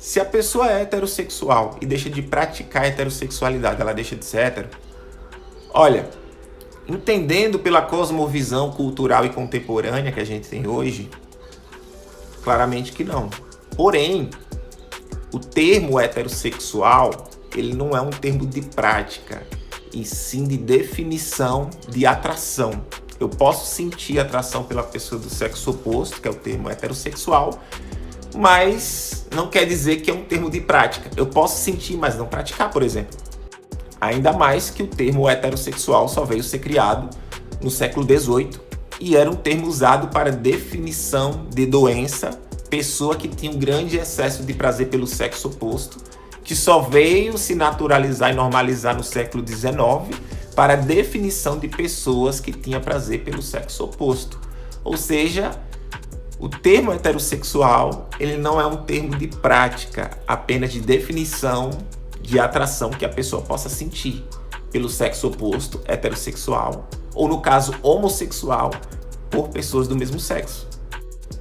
Se a pessoa é heterossexual e deixa de praticar a heterossexualidade, ela deixa de ser hétero? Olha, entendendo pela cosmovisão cultural e contemporânea que a gente tem hoje, claramente que não. Porém, o termo heterossexual, ele não é um termo de prática, e sim de definição de atração. Eu posso sentir atração pela pessoa do sexo oposto, que é o termo heterossexual, mas não quer dizer que é um termo de prática. Eu posso sentir, mas não praticar, por exemplo. Ainda mais que o termo heterossexual só veio ser criado no século XVIII e era um termo usado para definição de doença, pessoa que tinha um grande excesso de prazer pelo sexo oposto, que só veio se naturalizar e normalizar no século XIX para definição de pessoas que tinham prazer pelo sexo oposto. Ou seja, o termo heterossexual, ele não é um termo de prática, apenas de definição de atração que a pessoa possa sentir pelo sexo oposto, heterossexual, ou no caso homossexual, por pessoas do mesmo sexo.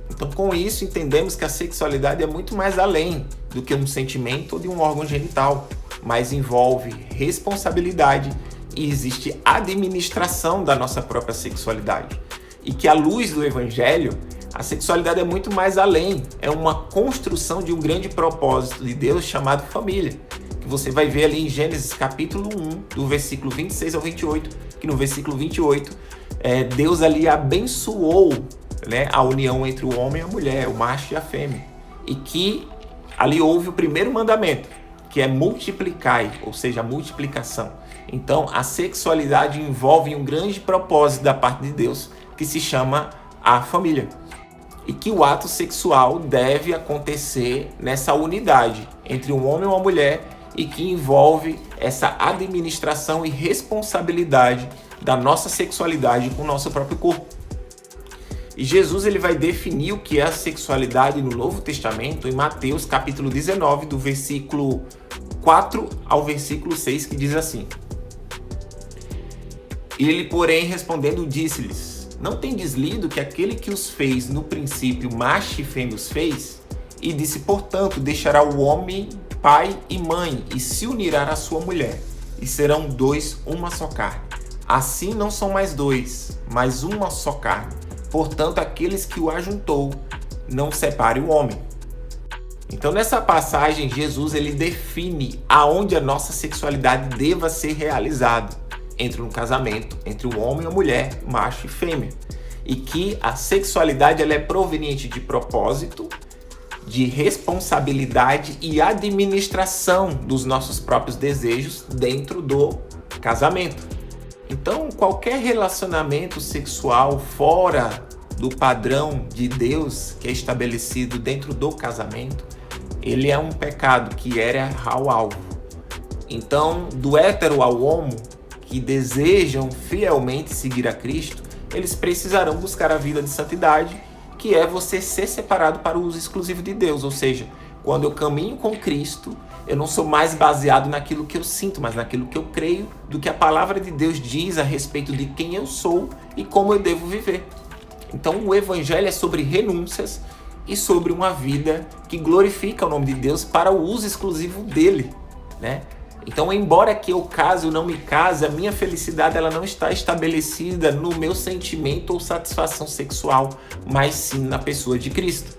Então, com isso, entendemos que a sexualidade é muito mais além do que um sentimento ou de um órgão genital, mas envolve responsabilidade e existe administração da nossa própria sexualidade. E que, à luz do Evangelho, a sexualidade é muito mais além, é uma construção de um grande propósito de Deus chamado família, que você vai ver ali em Gênesis capítulo 1, do versículo 26 ao 28, que no versículo 28, Deus ali abençoou, né, a união entre o homem e a mulher, o macho e a fêmea, e que ali houve o primeiro mandamento, que é multiplicai, ou seja, a multiplicação. Então, a sexualidade envolve um grande propósito da parte de Deus, que se chama a família. E que o ato sexual deve acontecer nessa unidade entre um homem e uma mulher e que envolve essa administração e responsabilidade da nossa sexualidade com o nosso próprio corpo. E Jesus ele vai definir o que é a sexualidade no Novo Testamento em Mateus capítulo 19, do versículo 4 ao versículo 6, que diz assim: Ele, porém, respondendo, disse-lhes: Não tendes lido que aquele que os fez no princípio, macho e fêmea os fez? E disse, portanto, deixará o homem pai e mãe, e se unirá à sua mulher, e serão dois uma só carne. Assim não são mais dois, mas uma só carne. Portanto, aqueles que o ajuntou, não separe o homem. Então, nessa passagem, Jesus ele define aonde a nossa sexualidade deva ser realizada entre um casamento, entre o homem e a mulher, macho e fêmea. E que a sexualidade ela é proveniente de propósito, de responsabilidade e administração dos nossos próprios desejos dentro do casamento. Então, qualquer relacionamento sexual fora do padrão de Deus que é estabelecido dentro do casamento, ele é um pecado que era ao alvo. Então, do hétero ao homo, que desejam fielmente seguir a Cristo, eles precisarão buscar a vida de santidade, que é você ser separado para o uso exclusivo de Deus. Ou seja, quando eu caminho com Cristo, eu não sou mais baseado naquilo que eu sinto, mas naquilo que eu creio, do que a palavra de Deus diz a respeito de quem eu sou e como eu devo viver. Então o Evangelho é sobre renúncias e sobre uma vida que glorifica o nome de Deus para o uso exclusivo dele, né? Então, embora que eu case ou não me case, a minha felicidade ela não está estabelecida no meu sentimento ou satisfação sexual, mas sim na pessoa de Cristo.